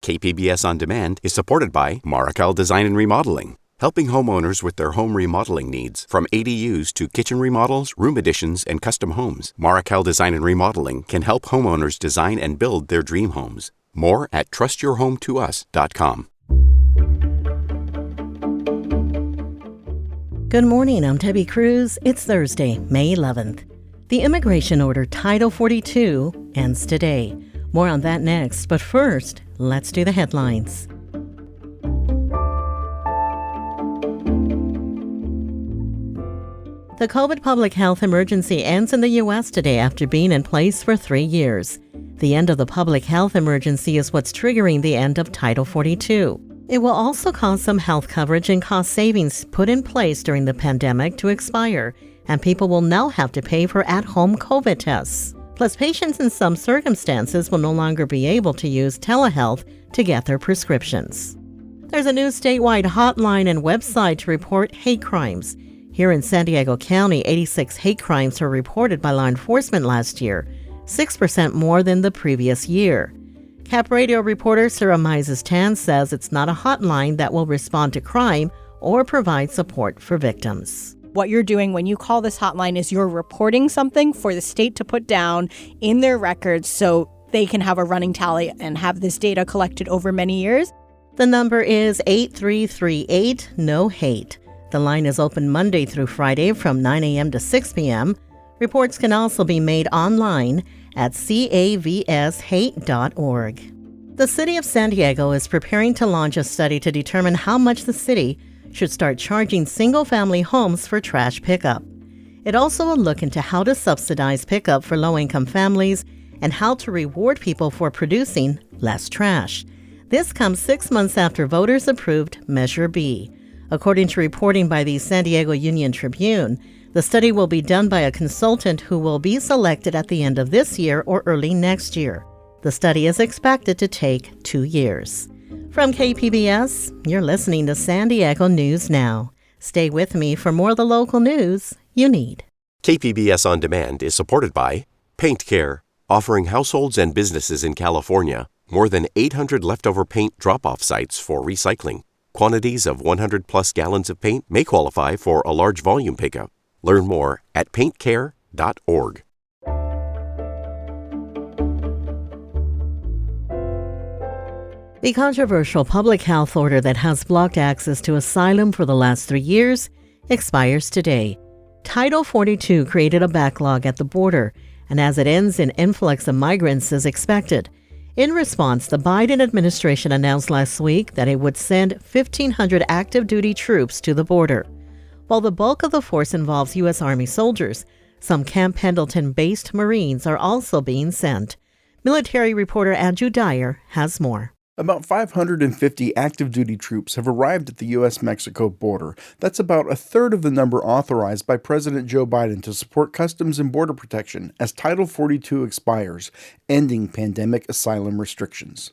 KPBS On Demand is supported by Markel Design and Remodeling, helping homeowners with their home remodeling needs. From ADUs to kitchen remodels, room additions, and custom homes, Markel Design and Remodeling can help homeowners design and build their dream homes. More at trustyourhometous.com. Good morning, I'm Debbie Cruz. It's Thursday, May 11th. The immigration order Title 42 ends today. More on that next, but first, let's do the headlines. The COVID public health emergency ends in the U.S. today after being in place for 3 years. The end of the public health emergency is what's triggering the end of Title 42. It will also cause some health coverage and cost savings put in place during the pandemic to expire, and people will now have to pay for at-home COVID tests. Plus, patients in some circumstances will no longer be able to use telehealth to get their prescriptions. There's a new statewide hotline and website to report hate crimes. Here in San Diego County, 86 hate crimes were reported by law enforcement last year, 6% more than the previous year. Cap Radio reporter Sarah Mises-Tan says it's not a hotline that will respond to crime or provide support for victims. What you're doing when you call this hotline is you're reporting something for the state to put down in their records so they can have a running tally and have this data collected over many years. The number is 8338-NO-HATE. The line is open Monday through Friday from 9 a.m. to 6 p.m. Reports can also be made online at cavshate.org. The City of San Diego is preparing to launch a study to determine how much the city should start charging single-family homes for trash pickup. It also will look into how to subsidize pickup for low-income families and how to reward people for producing less trash. This comes 6 months after voters approved Measure B. According to reporting by the San Diego Union Tribune, the study will be done by a consultant who will be selected at the end of this year or early next year. The study is expected to take 2 years. From KPBS, you're listening to San Diego News Now. Stay with me for more of the local news you need. KPBS On Demand is supported by Paint Care, offering households and businesses in California more than 800 leftover paint drop-off sites for recycling. Quantities of 100-plus gallons of paint may qualify for a large volume pickup. Learn more at paintcare.org. The controversial public health order that has blocked access to asylum for the last 3 years expires today. Title 42 created a backlog at the border, and as it ends, an influx of migrants is expected. In response, the Biden administration announced last week that it would send 1,500 active duty troops to the border. While the bulk of the force involves U.S. Army soldiers, some Camp Pendleton-based Marines are also being sent. Military reporter Andrew Dyer has more. About 550 active duty troops have arrived at the U.S.-Mexico border. That's about a third of the number authorized by President Joe Biden to support Customs and Border Protection as Title 42 expires, ending pandemic asylum restrictions.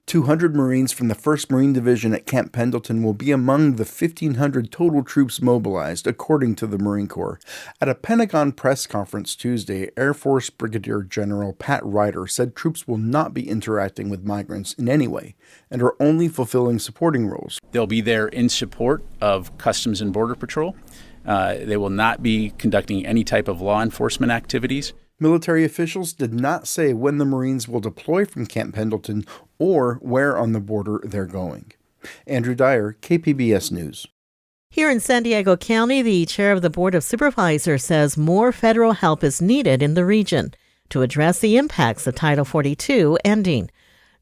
200 Marines from the 1st Marine Division at Camp Pendleton will be among the 1,500 total troops mobilized, according to the Marine Corps. At a Pentagon press conference Tuesday, Air Force Brigadier General Pat Ryder said troops will not be interacting with migrants in any way and are only fulfilling supporting roles. They'll be there in support of Customs and Border Patrol. They will not be conducting any type of law enforcement activities. Military officials did not say when the Marines will deploy from Camp Pendleton or where on the border they're going. Andrew Dyer, KPBS News. Here in San Diego County, the chair of the Board of Supervisors says more federal help is needed in the region to address the impacts of Title 42 ending.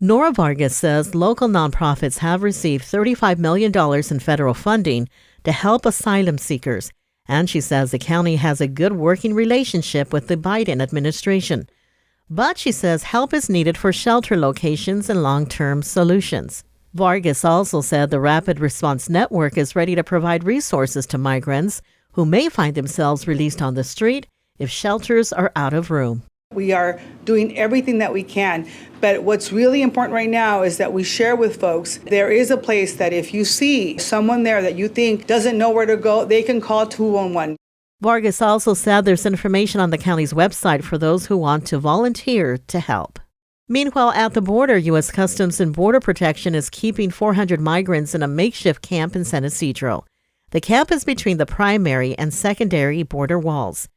Nora Vargas says local nonprofits have received $35 million in federal funding to help asylum seekers. And she says the county has a good working relationship with the Biden administration. But she says help is needed for shelter locations and long-term solutions. Vargas also said the Rapid Response Network is ready to provide resources to migrants who may find themselves released on the street if shelters are out of room. We are doing everything that we can, but what's really important right now is that we share with folks there is a place that if you see someone there that you think doesn't know where to go, they can call 211. Vargas also said there's information on the county's website for those who want to volunteer to help. Meanwhile, at the border, U.S. Customs and Border Protection is keeping 400 migrants in a makeshift camp in San Isidro. The camp is between the primary and secondary border walls.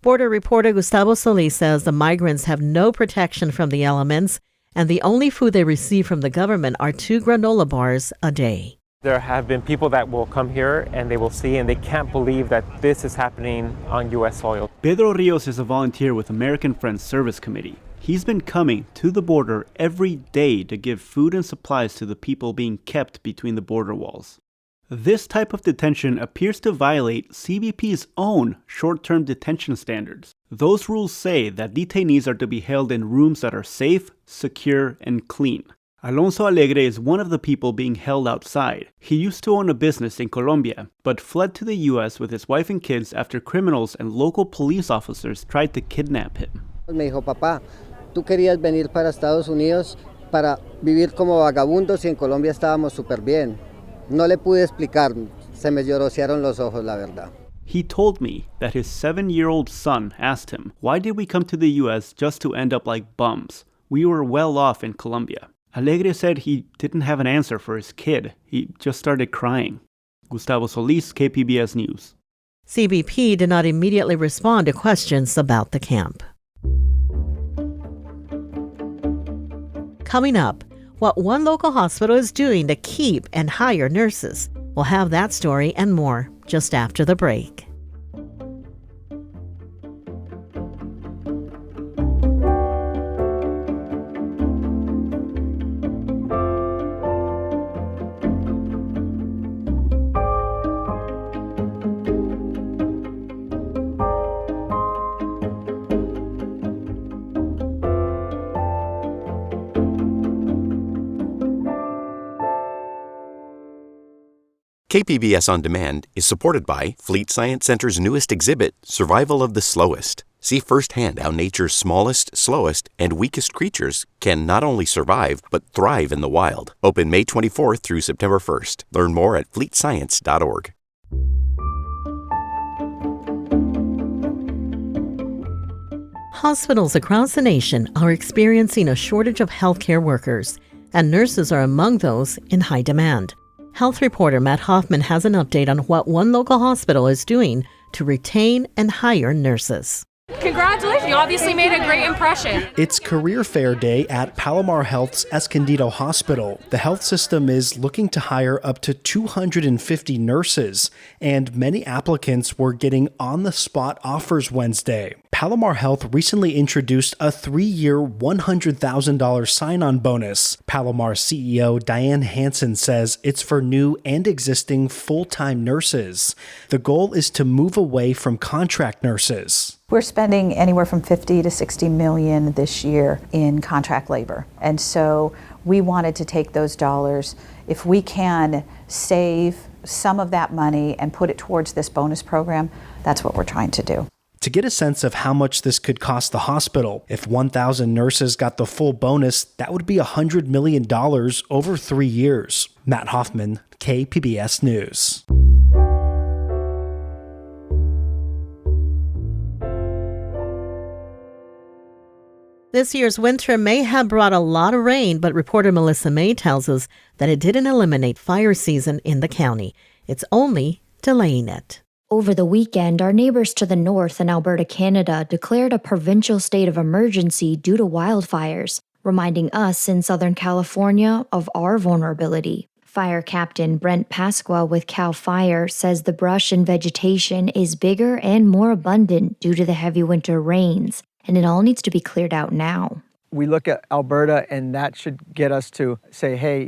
Border reporter Gustavo Solis says the migrants have no protection from the elements, and the only food they receive from the government are 2 granola bars a day. There have been people that will come here and they will see and they can't believe that this is happening on U.S. soil. Pedro Rios is a volunteer with American Friends Service Committee. He's been coming to the border every day to give food and supplies to the people being kept between the border walls. This type of detention appears to violate CBP's own short-term detention standards. Those rules say that detainees are to be held in rooms that are safe, secure, and clean. Alonso Alegre is one of the people being held outside. He used to own a business in Colombia, but fled to the U.S. with his wife and kids after criminals and local police officers tried to kidnap him. Me dijo, papá, tú querías venir para Estados Unidos para vivir como vagabundos y en Colombia estábamos súper bien. No le pude explicar, se me llorosearon los ojos, la verdad. He told me that his 7-year-old son asked him, why did we come to the U.S. just to end up like bums? We were well off in Colombia. Alegre said he didn't have an answer for his kid. He just started crying. Gustavo Solis, KPBS News. CBP did not immediately respond to questions about the camp. Coming up, what one local hospital is doing to keep and hire nurses. We'll have that story and more just after the break. KPBS On Demand is supported by Fleet Science Center's newest exhibit, Survival of the Slowest. See firsthand how nature's smallest, slowest, and weakest creatures can not only survive, but thrive in the wild. Open May 24th through September 1st. Learn more at fleetscience.org. Hospitals across the nation are experiencing a shortage of healthcare workers, and nurses are among those in high demand. Health reporter Matt Hoffman has an update on what one local hospital is doing to retain and hire nurses. Congratulations, you obviously made a great impression. It's Career Fair Day at Palomar Health's Escondido Hospital. The health system is looking to hire up to 250 nurses, and many applicants were getting on-the-spot offers Wednesday. Palomar Health recently introduced a 3-year, $100,000 sign-on bonus. Palomar CEO Diane Hansen says it's for new and existing full-time nurses. The goal is to move away from contract nurses. We're spending anywhere from 50 to 60 million this year in contract labor. And so we wanted to take those dollars, if we can save some of that money and put it towards this bonus program, that's what we're trying to do. To get a sense of how much this could cost the hospital, if 1,000 nurses got the full bonus, that would be $100 million over 3 years. Matt Hoffman, KPBS News. This year's winter may have brought a lot of rain, but reporter Melissa May tells us that it didn't eliminate fire season in the county. It's only delaying it. Over the weekend, our neighbors to the north in Alberta, Canada, declared a provincial state of emergency due to wildfires, reminding us in Southern California of our vulnerability. Fire Captain Brent Pasqua with CAL FIRE says the brush and vegetation is bigger and more abundant due to the heavy winter rains, and it all needs to be cleared out now. We look at Alberta, and that should get us to say, hey,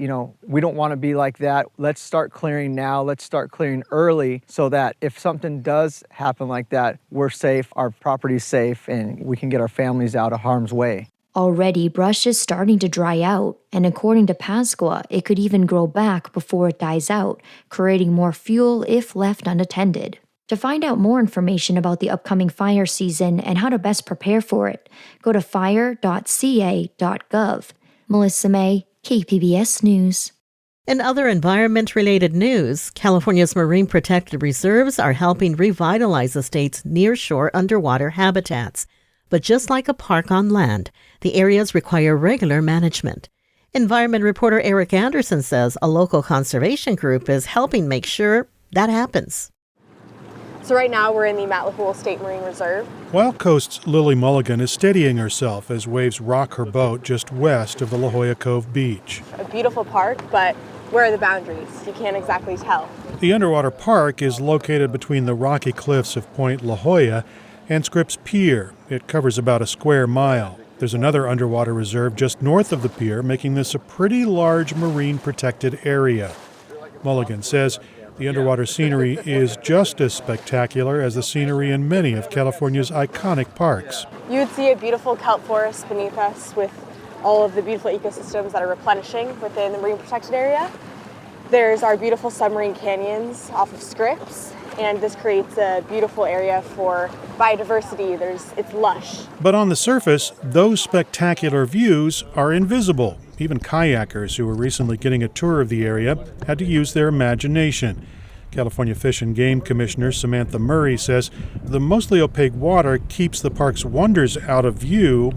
we don't want to be like that. Let's start clearing now. Let's start clearing early so that if something does happen like that, we're safe, our property's safe, and we can get our families out of harm's way. Already, brush is starting to dry out, and according to Pasqua, it could even grow back before it dies out, creating more fuel if left unattended. To find out more information about the upcoming fire season and how to best prepare for it, go to fire.ca.gov. Melissa May, KPBS News. In other environment-related news, California's marine protected reserves are helping revitalize the state's nearshore underwater habitats. But just like a park on land, the areas require regular management. Environment reporter Eric Anderson says a local conservation group is helping make sure that happens. So right now we're in the Matlapool State Marine Reserve. Wild Coast's Lily Mulligan is steadying herself as waves rock her boat just west of the La Jolla Cove beach. A beautiful park, but where are the boundaries? You can't exactly tell. The underwater park is located between the rocky cliffs of Point La Jolla and Scripps Pier. It covers about a square mile. There's another underwater reserve just north of the pier, making this a pretty large marine protected area. Mulligan says the underwater scenery is just as spectacular as the scenery in many of California's iconic parks. You would see a beautiful kelp forest beneath us with all of the beautiful ecosystems that are replenishing within the marine protected area. There's our beautiful submarine canyons off of Scripps, and this creates a beautiful area for biodiversity. It's lush. But on the surface, those spectacular views are invisible. Even kayakers who were recently getting a tour of the area had to use their imagination. California Fish and Game Commissioner Samantha Murray says the mostly opaque water keeps the park's wonders out of view,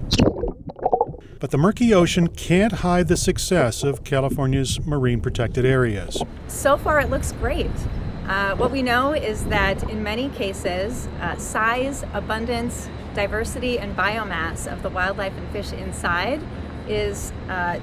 but the murky ocean can't hide the success of California's marine protected areas. So far, it looks great. What we know is that in many cases, size, abundance, diversity, and biomass of the wildlife and fish inside is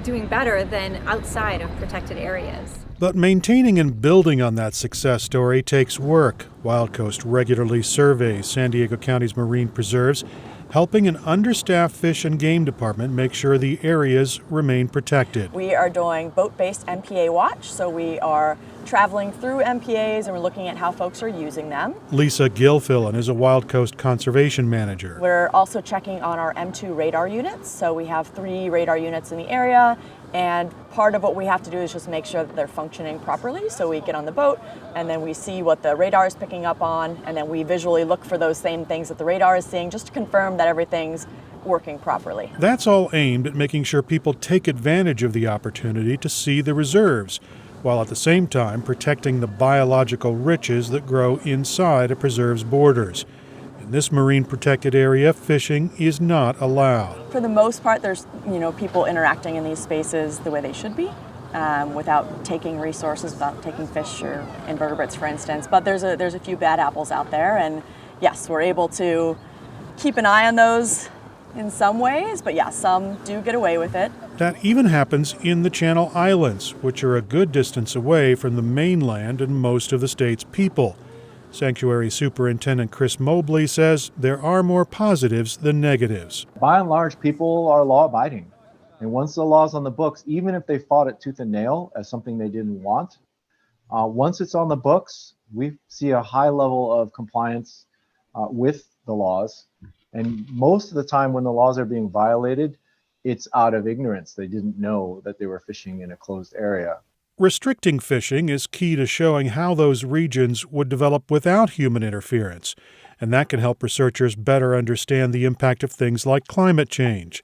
doing better than outside of protected areas. But maintaining and building on that success story takes work. Wild Coast regularly surveys San Diego County's marine preserves, helping an understaffed fish and game department make sure the areas remain protected. We are doing boat-based MPA watch, so we are traveling through MPAs and we're looking at how folks are using them. Lisa Gilfillan is a Wild Coast conservation manager. We're also checking on our M2 radar units, so we have 3 radar units in the area, and part of what we have to do is just make sure that they're functioning properly. So we get on the boat and then we see what the radar is picking up on, and then we visually look for those same things that the radar is seeing just to confirm that everything's working properly. That's all aimed at making sure people take advantage of the opportunity to see the reserves, while at the same time protecting the biological riches that grow inside a preserve's borders. In this marine protected area, fishing is not allowed. For the most part, there's people interacting in these spaces the way they should be, without taking resources, without taking fish or invertebrates, for instance. But there's a few bad apples out there, and yes, we're able to keep an eye on those in some ways, but yeah, some do get away with it. That even happens in the Channel Islands, which are a good distance away from the mainland and most of the state's people. Sanctuary Superintendent Chris Mobley says there are more positives than negatives. By and large, people are law-abiding. And once the law's on the books, even if they fought it tooth and nail as something they didn't want, once it's on the books, we see a high level of compliance with the laws. And most of the time when the laws are being violated, it's out of ignorance. They didn't know that they were fishing in a closed area. Restricting fishing is key to showing how those regions would develop without human interference, and that can help researchers better understand the impact of things like climate change.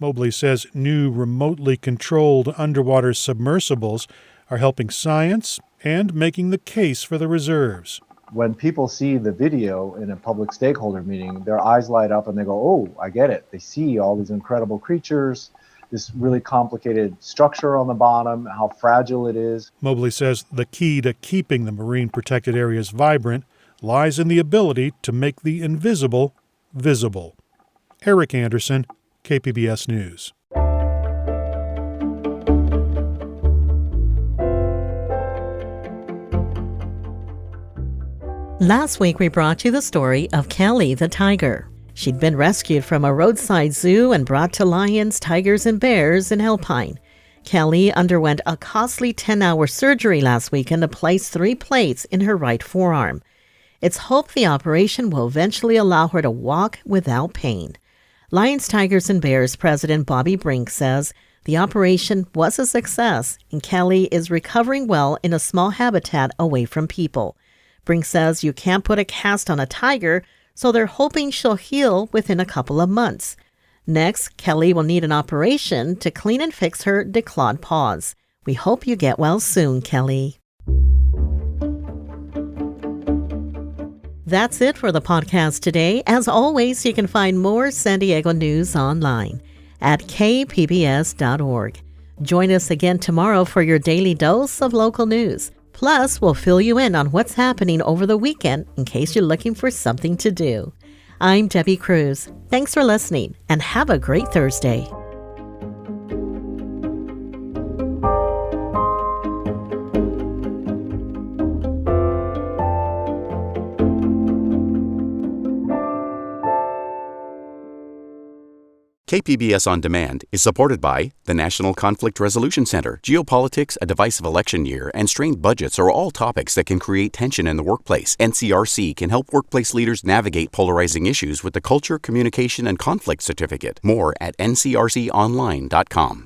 Mobley says new remotely controlled underwater submersibles are helping science and making the case for the reserves. When people see the video in a public stakeholder meeting, their eyes light up and they go, oh, I get it. They see all these incredible creatures, this really complicated structure on the bottom, how fragile it is. Mobley says the key to keeping the marine protected areas vibrant lies in the ability to make the invisible visible. Eric Anderson, KPBS News. Last week, we brought you the story of Kelly the tiger. She'd been rescued from a roadside zoo and brought to lions, tigers, and bears in Alpine. Kelly underwent a costly 10-hour surgery last weekend to place 3 plates in her right forearm. It's hoped the operation will eventually allow her to walk without pain. Lions, Tigers, and Bears President Bobby Brink says the operation was a success and Kelly is recovering well in a small habitat away from people. Brink says you can't put a cast on a tiger, so they're hoping she'll heal within a couple of months. Next, Kelly will need an operation to clean and fix her declawed paws. We hope you get well soon, Kelly. That's it for the podcast today. As always, you can find more San Diego news online at kpbs.org. Join us again tomorrow for your daily dose of local news. Plus, we'll fill you in on what's happening over the weekend in case you're looking for something to do. I'm Debbie Cruz. Thanks for listening and have a great Thursday. KPBS On Demand is supported by the National Conflict Resolution Center. Geopolitics, a divisive election year, and strained budgets are all topics that can create tension in the workplace. NCRC can help workplace leaders navigate polarizing issues with the Culture, Communication, and Conflict Certificate. More at ncrconline.com.